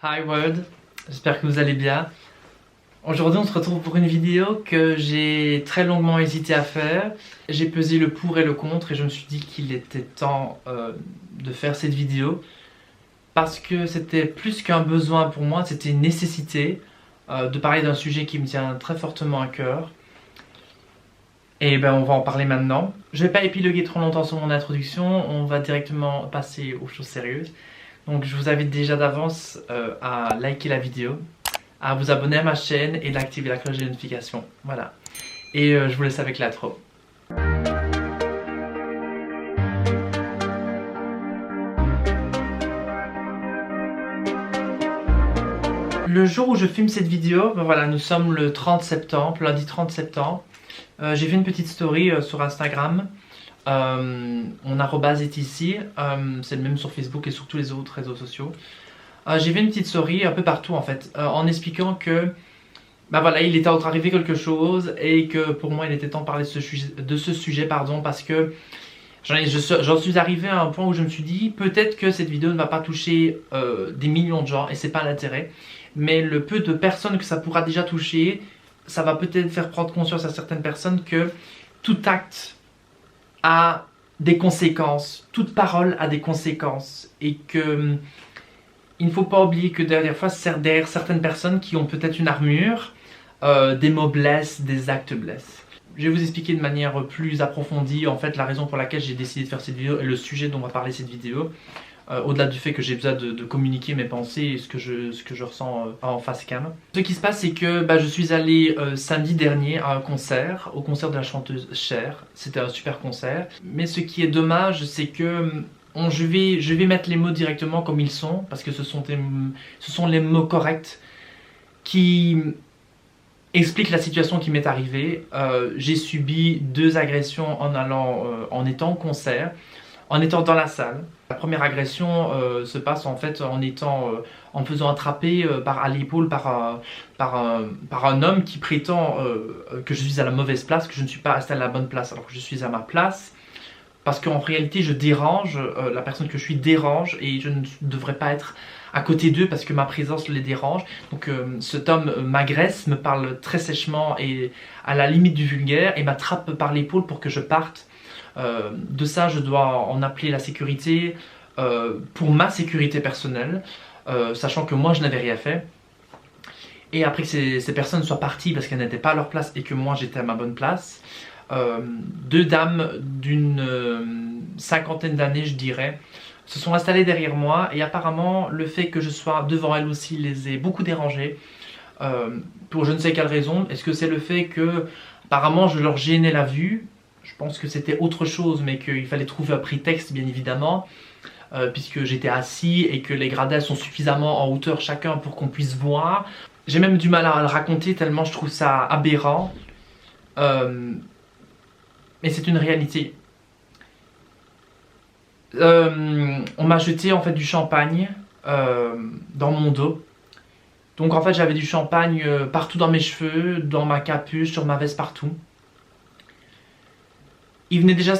Hi World, j'espère que vous allez bien. Aujourd'hui on se retrouve pour une vidéo que j'ai très longuement hésité à faire. J'ai pesé le pour et le contre et je me suis dit qu'il était temps de faire cette vidéo. Parce que c'était plus qu'un besoin pour moi, c'était une nécessité de parler d'un sujet qui me tient très fortement à cœur. Et ben on va en parler maintenant. Je vais pas épiloguer trop longtemps sur mon introduction, on va directement passer aux choses sérieuses. Donc je vous invite déjà d'avance à liker la vidéo, à vous abonner à ma chaîne et d'activer la cloche de notification. Voilà. Et je vous laisse avec l'intro. Le jour où je filme cette vidéo, ben voilà, nous sommes le 30 septembre, lundi 30 septembre. J'ai fait une petite story sur Instagram. Mon arrobase est ici, c'est le même sur Facebook et sur tous les autres réseaux sociaux. J'ai fait une petite story un peu partout en fait, en expliquant que bah voilà, il était en train d'arriver quelque chose et que pour moi il était temps de parler de ce sujet pardon, parce que j'en suis arrivé à un point où je me suis dit peut-être que cette vidéo ne va pas toucher des millions de gens et c'est pas l'intérêt, mais le peu de personnes que ça pourra déjà toucher, ça va peut-être faire prendre conscience à certaines personnes que tout acte a des conséquences, toute parole a des conséquences et que il ne faut pas oublier que derrière certaines personnes qui ont peut-être une armure, des mots blessent, des actes blessent. Je vais vous expliquer de manière plus approfondie en fait la raison pour laquelle j'ai décidé de faire cette vidéo et le sujet dont on va parler cette vidéo. Au-delà du fait que j'ai besoin de communiquer mes pensées et ce que je ressens en face cam. Ce qui se passe, c'est que je suis allé samedi dernier à un concert, au concert de la chanteuse Cher. C'était un super concert. Mais ce qui est dommage, c'est que je vais mettre les mots directement comme ils sont, parce que ce sont les mots corrects qui expliquent la situation qui m'est arrivée. J'ai subi 2 agressions en étant au concert. En étant dans la salle, la première agression se passe en fait en me faisant attraper à l'épaule par un homme qui prétend que je suis à la mauvaise place, que je ne suis pas installé à la bonne place alors que je suis à ma place. Parce qu'en réalité je dérange, la personne que je suis dérange et je ne devrais pas être à côté d'eux parce que ma présence les dérange. Donc cet homme m'agresse, me parle très sèchement et à la limite du vulgaire et m'attrape par l'épaule pour que je parte. De ça, je dois en appeler la sécurité pour ma sécurité personnelle, sachant que moi je n'avais rien fait. Et après que ces personnes soient parties parce qu'elles n'étaient pas à leur place et que moi j'étais à ma bonne place, 2 dames d'une cinquantaine d'années, je dirais, se sont installées derrière moi et apparemment le fait que je sois devant elles aussi les a beaucoup dérangées. Pour je ne sais quelle raison. Est-ce que c'est le fait que apparemment je leur gênais la vue? Je pense que c'était autre chose, mais qu'il fallait trouver un prétexte, bien évidemment, puisque j'étais assis et que les gradins sont suffisamment en hauteur chacun pour qu'on puisse voir. J'ai même du mal à le raconter tellement je trouve ça aberrant. Mais c'est une réalité. On m'a jeté en fait du champagne dans mon dos. Donc en fait j'avais du champagne partout dans mes cheveux, dans ma capuche, sur ma veste, partout. Il venait déjà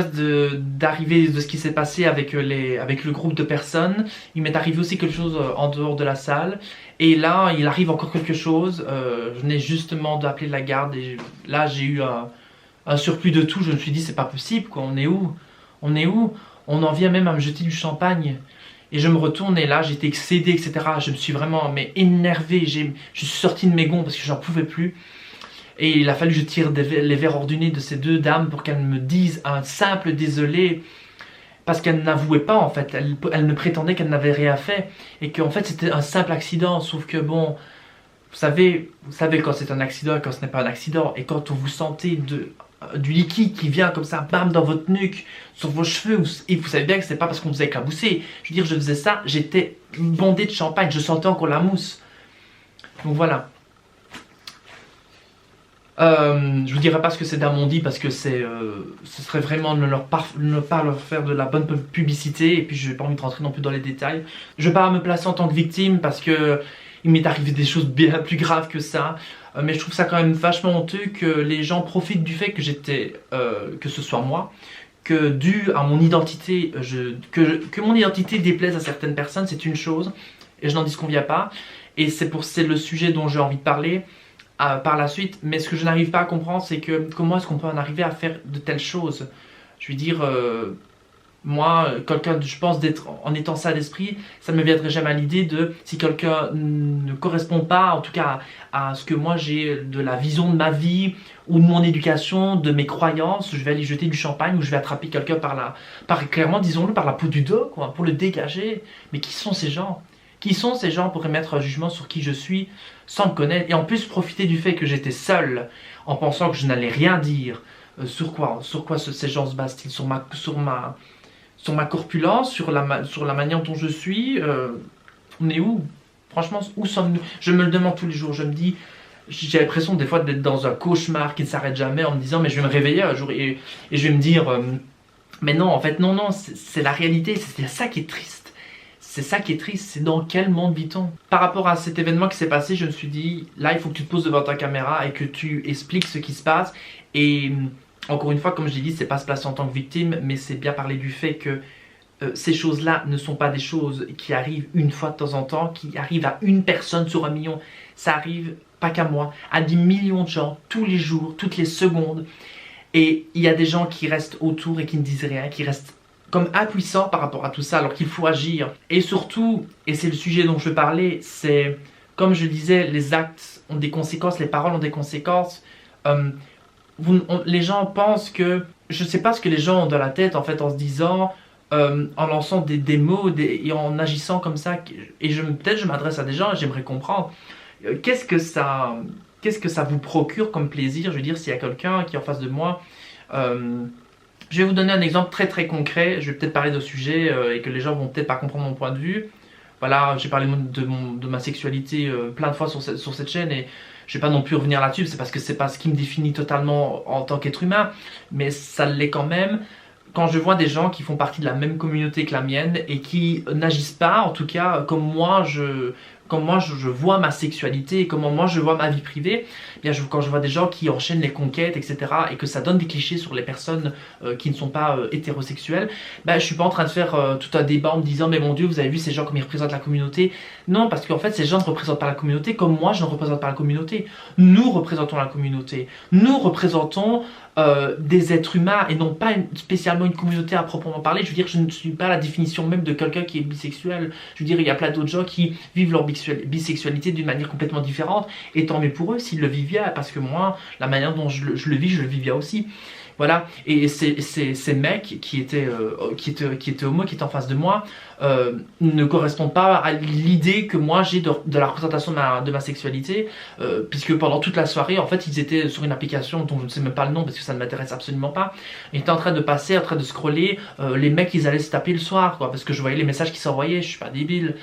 d'arriver de ce qui s'est passé avec le groupe de personnes. Il m'est arrivé aussi quelque chose en dehors de la salle. Et là, il arrive encore quelque chose. Je venais justement d'appeler la garde et là, j'ai eu un surplus de tout. Je me suis dit, c'est pas possible, quoi. On est où? On est où? On en vient même à me jeter du champagne. Et je me retourne et là, j'étais excédé, etc. Je me suis vraiment énervé. Je suis sorti de mes gonds parce que j'en pouvais plus. Et il a fallu que je tire les verres hors du nez de ces 2 dames pour qu'elles me disent un simple désolé. Parce qu'elles n'avouaient pas en fait, elles ne prétendaient qu'elles n'avaient rien fait. Et qu'en fait c'était un simple accident, sauf que bon, vous savez quand c'est un accident et quand ce n'est pas un accident. Et quand vous sentez du liquide qui vient comme ça, bam, dans votre nuque, sur vos cheveux, et vous savez bien que c'est pas parce qu'on vous a éclaboussé. Je veux dire, je faisais ça, j'étais bondé de champagne, je sentais encore la mousse. Donc voilà. Je vous dirai pas ce que ces dames ont dit parce que ce serait vraiment ne pas leur faire de la bonne publicité et puis je n'ai pas envie de rentrer non plus dans les détails. Je ne vais pas me placer en tant que victime parce que il m'est arrivé des choses bien plus graves que ça, mais je trouve ça quand même vachement honteux que les gens profitent du fait que que ce soit moi, que dû à mon identité, que mon identité déplaise à certaines personnes, c'est une chose. et je n'en disconviens pas. Et c'est le sujet dont j'ai envie de parler par la suite. Mais ce que je n'arrive pas à comprendre, c'est que comment est-ce qu'on peut en arriver à faire de telles choses? Je veux dire, moi, quelqu'un, je pense d'être en étant ça d'esprit, ça ne me viendrait jamais à l'idée de si quelqu'un ne correspond pas, en tout cas à ce que moi j'ai de la vision de ma vie ou de mon éducation, de mes croyances, je vais aller jeter du champagne ou je vais attraper quelqu'un clairement, disons-le, par la peau du dos, quoi, pour le dégager. Mais qui sont ces gens? Qui sont ces gens pour émettre un jugement sur qui je suis sans me connaître et en plus profiter du fait que j'étais seul en pensant que je n'allais rien dire? Sur quoi ces gens se basent-ils? Sur ma corpulence, sur la manière dont je suis? On est où? Franchement, où sommes-nous? Je me le demande tous les jours. Je me dis, j'ai l'impression des fois d'être dans un cauchemar qui ne s'arrête jamais en me disant, mais je vais me réveiller un jour et je vais me dire, mais non, en fait, non, c'est la réalité. C'est ça qui est triste. C'est ça qui est triste. C'est dans quel monde vit-on? Par rapport à cet événement qui s'est passé, je me suis dit, là, il faut que tu te poses devant ta caméra et que tu expliques ce qui se passe. Et encore une fois, comme je l'ai dit, c'est pas se placer en tant que victime, mais c'est bien parler du fait que ces choses-là ne sont pas des choses qui arrivent une fois de temps en temps, qui arrivent à une personne sur 1 million. Ça arrive, pas qu'à moi, à des millions de gens, tous les jours, toutes les secondes. Et il y a des gens qui restent autour et qui ne disent rien, qui restent comme impuissants par rapport à tout ça, alors qu'il faut agir. Et surtout, et c'est le sujet dont je veux parler, c'est, comme je disais, les actes ont des conséquences, les paroles ont des conséquences. Les gens pensent que... Je ne sais pas ce que les gens ont dans la tête en fait en se disant, en lançant des mots et en agissant comme ça. Et peut-être je m'adresse à des gens et j'aimerais comprendre. Qu'est-ce que ça vous procure comme plaisir? Je veux dire, s'il y a quelqu'un qui est en face de moi... je vais vous donner un exemple très très concret. Je vais peut-être parler de sujet et que les gens vont peut-être pas comprendre mon point de vue. Voilà, j'ai parlé de ma sexualité plein de fois sur cette chaîne et je vais pas non plus revenir là-dessus, c'est parce que c'est pas ce qui me définit totalement en tant qu'être humain, mais ça l'est quand même. Quand je vois des gens qui font partie de la même communauté que la mienne et qui n'agissent pas, en tout cas, comme moi je vois ma sexualité et comment moi je vois ma vie privée, eh bien quand je vois des gens qui enchaînent les conquêtes, etc., et que ça donne des clichés sur les personnes qui ne sont pas hétérosexuelles, je suis pas en train de faire tout un débat en me disant mais mon Dieu, vous avez vu ces gens comme ils représentent la communauté? Non, parce qu'en fait ces gens ne représentent pas la communauté comme moi je ne représente pas la communauté. Nous représentons la communauté. Nous représentons des êtres humains et non pas spécialement une communauté à proprement parler. Je veux dire, je ne suis pas la définition même de quelqu'un qui est bisexuel. Je veux dire, il y a plein d'autres gens qui vivent leur bisexualité d'une manière complètement différente et tant mieux pour eux s'ils le vivent bien, parce que moi, la manière dont je le vis, je le vis bien aussi. Voilà, et ces mecs qui étaient homo, qui étaient en face de moi, ne correspondent pas à l'idée que moi j'ai de la représentation de ma sexualité, puisque pendant toute la soirée, en fait, ils étaient sur une application dont je ne sais même pas le nom parce que ça ne m'intéresse absolument pas. Ils étaient en train de scroller, les mecs ils allaient se taper le soir, quoi, parce que je voyais les messages qui s'envoyaient, je suis pas débile.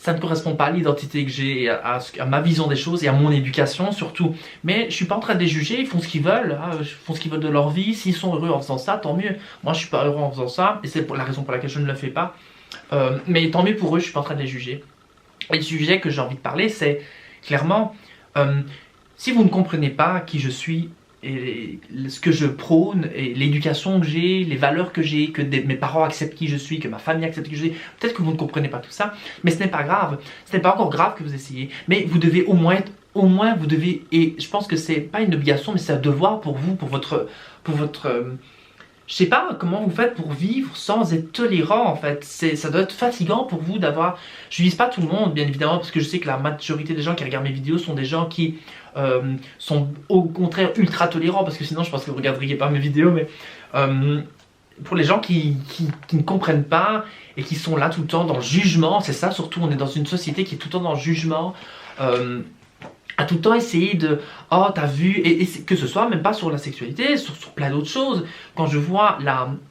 Ça ne correspond pas à l'identité que j'ai, à ma vision des choses et à mon éducation surtout. Mais je suis pas en train de les juger, ils font ce qu'ils veulent, ils font ce qu'ils veulent de leur vie. S'ils sont heureux en faisant ça, tant mieux. Moi je suis pas heureux en faisant ça, et c'est la raison pour laquelle je ne le fais pas. Mais tant mieux pour eux, je suis pas en train de les juger. Et le sujet que j'ai envie de parler, c'est clairement, si vous ne comprenez pas qui je suis, et ce que je prône, et l'éducation que j'ai, les valeurs que j'ai, que mes parents acceptent qui je suis, que ma famille accepte qui je suis, peut-être que vous ne comprenez pas tout ça, mais ce n'est pas grave, ce n'est pas encore grave que vous essayez, mais vous devez au moins vous devez, et je pense que c'est pas une obligation, mais c'est un devoir pour vous, pour votre je sais pas comment vous faites pour vivre sans être tolérant en fait. Ça doit être fatigant pour vous d'avoir... Je vise pas tout le monde bien évidemment, parce que je sais que la majorité des gens qui regardent mes vidéos sont des gens qui sont au contraire ultra tolérants, parce que sinon je pense que vous ne regarderiez pas mes vidéos, mais pour les gens qui ne comprennent pas et qui sont là tout le temps dans le jugement, c'est ça surtout, on est dans une société qui est tout le temps dans le jugement, à tout le temps essayer de « Oh, t'as vu ?» et que ce soit même pas sur la sexualité, sur plein d'autres choses. Quand je vois,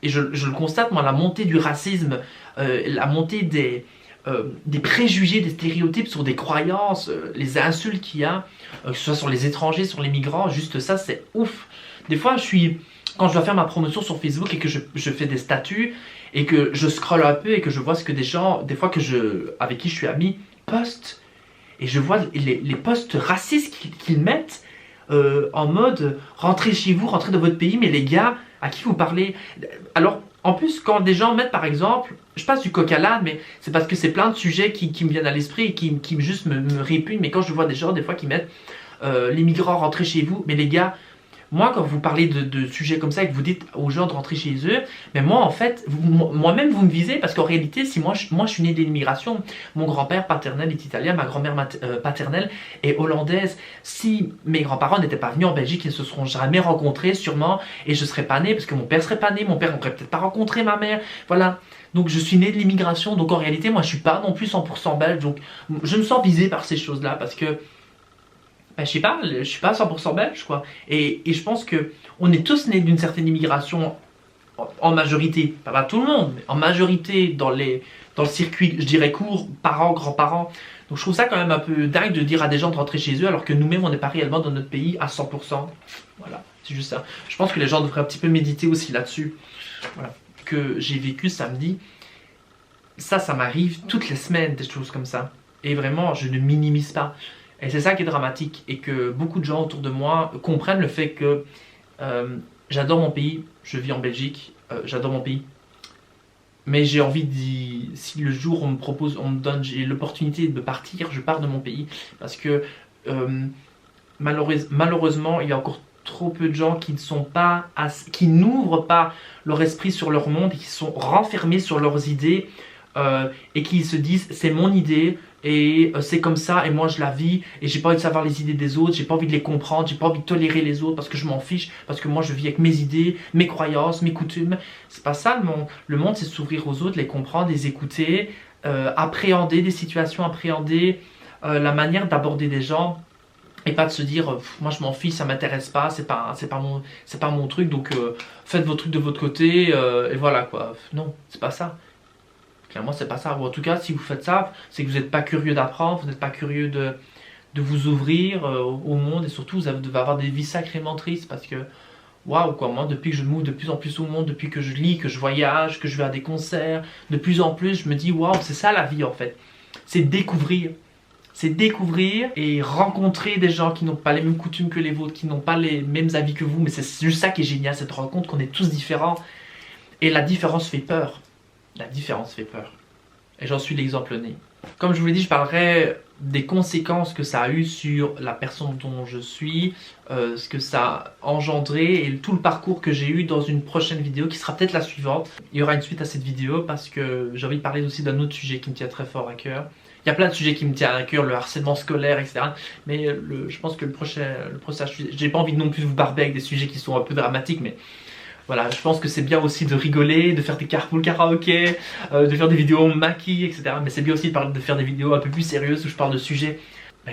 et je le constate moi, la montée du racisme, la montée des préjugés, des stéréotypes sur des croyances, les insultes qu'il y a, que ce soit sur les étrangers, sur les migrants, juste ça c'est ouf. Des fois quand je dois faire ma promotion sur Facebook et que je fais des statuts et que je scrolle un peu et que je vois ce que des gens, des fois avec qui je suis ami, postent, et je vois les posts racistes qu'ils mettent en mode rentrez chez vous, rentrez dans votre pays, mais les gars, à qui vous parlez? Alors En plus, quand des gens mettent par exemple, je passe du coq à l'âne, mais c'est parce que c'est plein de sujets qui me viennent à l'esprit et qui juste me répugnent. Mais quand je vois des gens des fois qui mettent les migrants rentrez chez vous, mais les gars, moi quand vous parlez de sujets comme ça et que vous dites aux gens de rentrer chez eux, mais moi en fait, moi-même vous me visez parce qu'en réalité, si moi je suis né de l'immigration, mon grand-père paternel est italien, ma grand-mère paternelle est hollandaise. Si mes grands-parents n'étaient pas venus en Belgique, ils ne se seront jamais rencontrés sûrement et je serais pas né parce que mon père serait pas né, mon père n'aurait peut-être pas rencontré ma mère, voilà. Donc je suis né de l'immigration, donc en réalité moi je suis pas non plus 100% belge, donc je me sens visé par ces choses-là parce que ben, je sais pas, je suis pas 100% belge quoi. Et je pense que on est tous nés d'une certaine immigration en majorité, pas tout le monde, mais en majorité dans le circuit, je dirais court, parents, grands-parents. Donc je trouve ça quand même un peu dingue de dire à des gens de rentrer chez eux alors que nous-mêmes on n'est pas réellement dans notre pays à 100%. Voilà, c'est juste ça. Je pense que les gens devraient un petit peu méditer aussi là-dessus. Voilà, que j'ai vécu samedi. Ça m'arrive toutes les semaines, des choses comme ça. Et vraiment, je ne minimise pas. Et c'est ça qui est dramatique et que beaucoup de gens autour de moi comprennent le fait que j'adore mon pays, je vis en Belgique, j'adore mon pays. Mais j'ai envie de, si le jour on me propose, on me donne, j'ai l'opportunité de partir, je pars de mon pays. Parce que malheureusement, il y a encore trop peu de gens qui ne sont pas, qui n'ouvrent pas leur esprit sur leur monde et qui sont renfermés sur leurs idées et qui se disent c'est mon idée. Et c'est comme ça et moi je la vis et j'ai pas envie de savoir les idées des autres, j'ai pas envie de les comprendre, j'ai pas envie de tolérer les autres parce que je m'en fiche, parce que moi je vis avec mes idées, mes croyances, mes coutumes. C'est pas ça le monde. Le monde c'est s'ouvrir aux autres, les comprendre, les écouter, appréhender des situations, appréhender la manière d'aborder des gens et pas de se dire moi je m'en fiche, ça m'intéresse pas, c'est pas mon truc donc faites vos trucs de votre côté et voilà quoi. Non, c'est pas ça. Clairement, c'est pas ça. Ou en tout cas, si vous faites ça, c'est que vous n'êtes pas curieux d'apprendre, vous n'êtes pas curieux de vous ouvrir au monde et surtout, vous devez avoir des vies sacrément tristes parce que, waouh, quoi, moi, depuis que je m'ouvre de plus en plus au monde, depuis que je lis, que je voyage, que je vais à des concerts, de plus en plus, je me dis, waouh, c'est ça la vie en fait. C'est découvrir. C'est découvrir et rencontrer des gens qui n'ont pas les mêmes coutumes que les vôtres, qui n'ont pas les mêmes avis que vous, mais c'est juste ça qui est génial, c'est de rendre compte qu'on est tous différents et la différence fait peur. La différence fait peur. Et j'en suis l'exemple né. Comme je vous l'ai dit, je parlerai des conséquences que ça a eu sur la personne dont je suis, ce que ça a engendré et tout le parcours que j'ai eu dans une prochaine vidéo qui sera peut-être la suivante. Il y aura une suite à cette vidéo parce que j'ai envie de parler aussi d'un autre sujet qui me tient très fort à cœur. Il y a plein de sujets qui me tiennent à cœur, le harcèlement scolaire, etc. Mais je pense que le prochain sujet, j'ai pas envie de non plus vous barber avec des sujets qui sont un peu dramatiques, mais voilà, je pense que c'est bien aussi de rigoler, de faire des carpool karaoké, de faire des vidéos maquillées, etc. Mais c'est bien aussi de faire des vidéos un peu plus sérieuses où je parle de sujets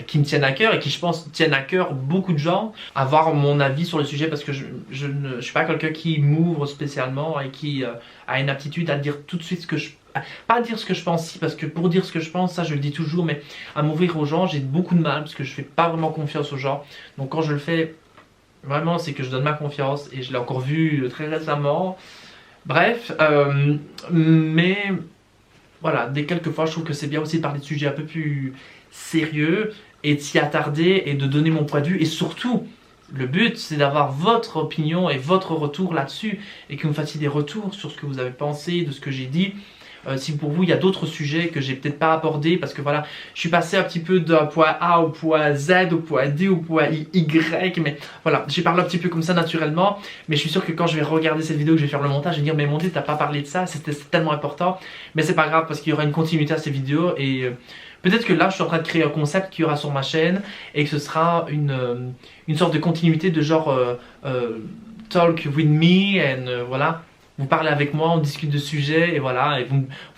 qui me tiennent à cœur et qui, je pense, tiennent à cœur beaucoup de gens. Avoir mon avis sur le sujet parce que je ne suis pas quelqu'un qui m'ouvre spécialement et qui a une aptitude à dire tout de suite ce que je... Pas à dire ce que je pense si, parce que pour dire ce que je pense, ça je le dis toujours, mais à m'ouvrir aux gens, j'ai beaucoup de mal parce que je fais pas vraiment confiance aux gens. Donc quand je le fais... Vraiment, c'est que je donne ma confiance et je l'ai encore vu très récemment. Bref, mais voilà, dès quelques fois, je trouve que c'est bien aussi de parler de sujets un peu plus sérieux et de s'y attarder et de donner mon point de vue. Et surtout, le but, c'est d'avoir votre opinion et votre retour là-dessus et que vous me fassiez des retours sur ce que vous avez pensé, de ce que j'ai dit. Si pour vous il y a d'autres sujets que j'ai peut-être pas abordés parce que voilà, je suis passé un petit peu d'un point A au point Z, au point D, au point Y, mais voilà, j'ai parlé un petit peu comme ça naturellement, mais je suis sûr que quand je vais regarder cette vidéo, que je vais faire le montage, je vais dire mais mon Dieu, t'as pas parlé de ça, c'était tellement important, mais c'est pas grave parce qu'il y aura une continuité à ces vidéos et peut-être que là je suis en train de créer un concept qui aura sur ma chaîne et que ce sera une sorte de continuité de genre talk with me and voilà. Vous parlez avec moi, on discute de sujets et voilà, et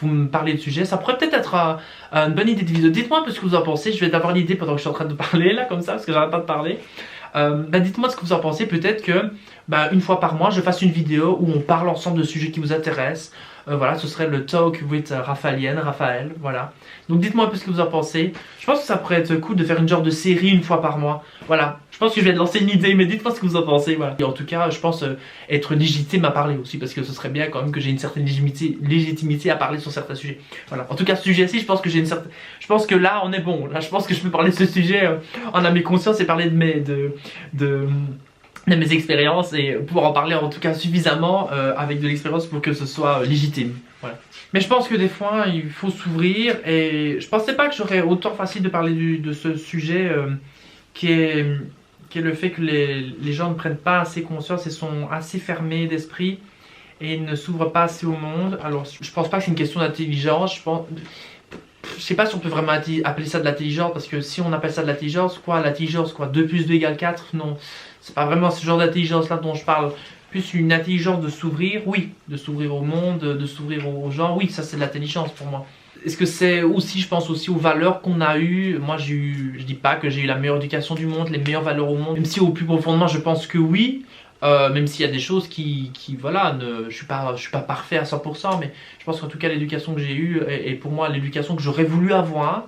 vous me parlez de sujets. Ça pourrait peut-être être une bonne idée de vidéo. Dites-moi un peu ce que vous en pensez. Je vais d'avoir l'idée pendant que je suis en train de parler là, comme ça, parce que j'arrête pas de parler. Dites-moi ce que vous en pensez. Peut-être que une fois par mois, je fasse une vidéo où on parle ensemble de sujets qui vous intéressent. Voilà, ce serait le Talk with Raphaël, voilà. Donc dites-moi un peu ce que vous en pensez. Je pense que ça pourrait être cool de faire une genre de série une fois par mois. Voilà, je pense que je vais lancer une idée, mais dites-moi ce que vous en pensez, voilà. Et en tout cas, je pense être légitime à parler aussi, parce que ce serait bien quand même que j'ai une certaine légitimité à parler sur certains sujets. Voilà, en tout cas, ce sujet-ci, je pense que j'ai une certaine... Je pense que là, on est bon. Là, je pense que je peux parler de ce sujet en âme et conscience et parler de de mes expériences et pouvoir en parler en tout cas suffisamment avec de l'expérience pour que ce soit légitime. Voilà. Mais je pense que des fois il faut s'ouvrir et je pensais pas que j'aurais autant facile de parler de ce sujet qui est le fait que les gens ne prennent pas assez conscience et sont assez fermés d'esprit et ne s'ouvrent pas assez au monde. Alors je pense pas que c'est une question d'intelligence, je sais pas si on peut vraiment appeler ça de l'intelligence, parce que si on appelle ça de l'intelligence, quoi, l'intelligence, quoi, 2 plus 2 égale 4, non. C'est pas vraiment ce genre d'intelligence là dont je parle. Plus une intelligence de s'ouvrir, oui, de s'ouvrir au monde, de s'ouvrir aux gens, oui, ça c'est de l'intelligence pour moi. Est-ce que c'est aussi, je pense aussi aux valeurs qu'on a eues. Moi je dis pas que j'ai eu la meilleure éducation du monde, les meilleures valeurs au monde, même si au plus profondément je pense que oui. Même s'il y a des choses qui voilà, je suis pas parfait à 100%, mais je pense qu'en tout cas l'éducation que j'ai eue est pour moi l'éducation que j'aurais voulu avoir.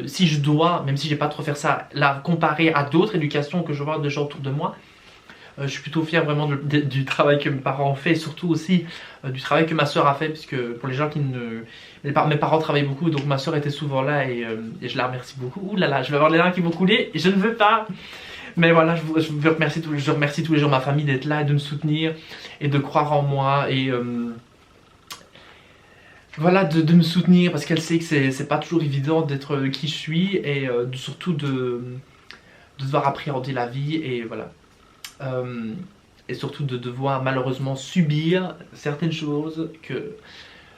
Si je dois, même si j'ai pas trop faire ça, la comparer à d'autres éducations que je vois de gens autour de moi, je suis plutôt fier vraiment du travail que mes parents ont fait et surtout aussi du travail que ma soeur a fait, puisque pour les gens qui ne... Mes parents travaillent beaucoup, donc ma soeur était souvent là et je la remercie beaucoup. Ouh là là, je vais avoir les larmes qui vont couler et je ne veux pas. Mais voilà, je remercie tous les jours ma famille d'être là et de me soutenir et de croire en moi et voilà, de me soutenir parce qu'elle sait que c'est pas toujours évident d'être qui je suis et surtout de devoir appréhender la vie et voilà. Et surtout de devoir malheureusement subir certaines choses que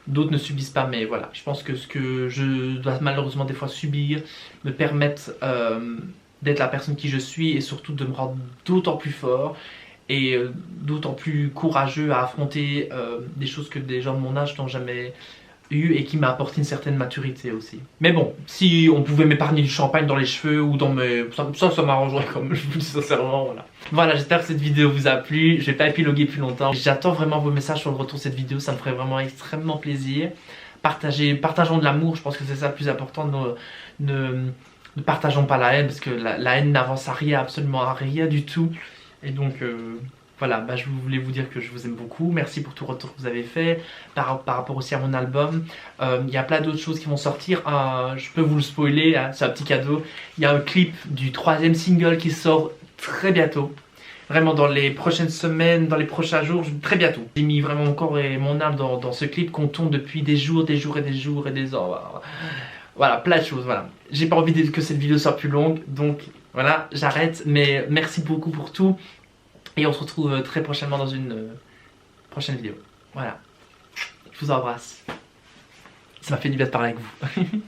d'autres ne subissent pas, mais voilà, je pense que ce que je dois malheureusement des fois subir me permettent d'être la personne qui je suis et surtout de me rendre d'autant plus fort et d'autant plus courageux à affronter des choses que des gens de mon âge n'ont jamais eu et qui m'a apporté une certaine maturité aussi. Mais bon, si on pouvait m'épargner du champagne dans les cheveux ou dans mes... Ça m'arrangerait comme je vous dis sincèrement, voilà. Voilà, j'espère que cette vidéo vous a plu, je vais pas épiloguer plus longtemps. J'attends vraiment vos messages sur le retour de cette vidéo, ça me ferait vraiment extrêmement plaisir. Partageons de l'amour, je pense que c'est ça le plus important, ne partageons pas la haine, parce que la haine n'avance à rien, absolument à rien du tout. Et donc... voilà, bah, je voulais vous dire que je vous aime beaucoup. Merci pour tout le retour que vous avez fait par rapport aussi à mon album. Il y a plein d'autres choses qui vont sortir. Je peux vous le spoiler, hein, c'est un petit cadeau. Il y a un clip du 3e single qui sort très bientôt. Vraiment dans les prochaines semaines, dans les prochains jours, très bientôt. J'ai mis vraiment mon corps et mon âme dans ce clip qu'on tourne depuis des jours et des ans. Voilà, plein de choses, voilà. J'ai pas envie que cette vidéo soit plus longue, donc voilà, j'arrête. Mais merci beaucoup pour tout. Et on se retrouve très prochainement dans une prochaine vidéo. Voilà. Je vous embrasse. Ça m'a fait du bien de parler avec vous.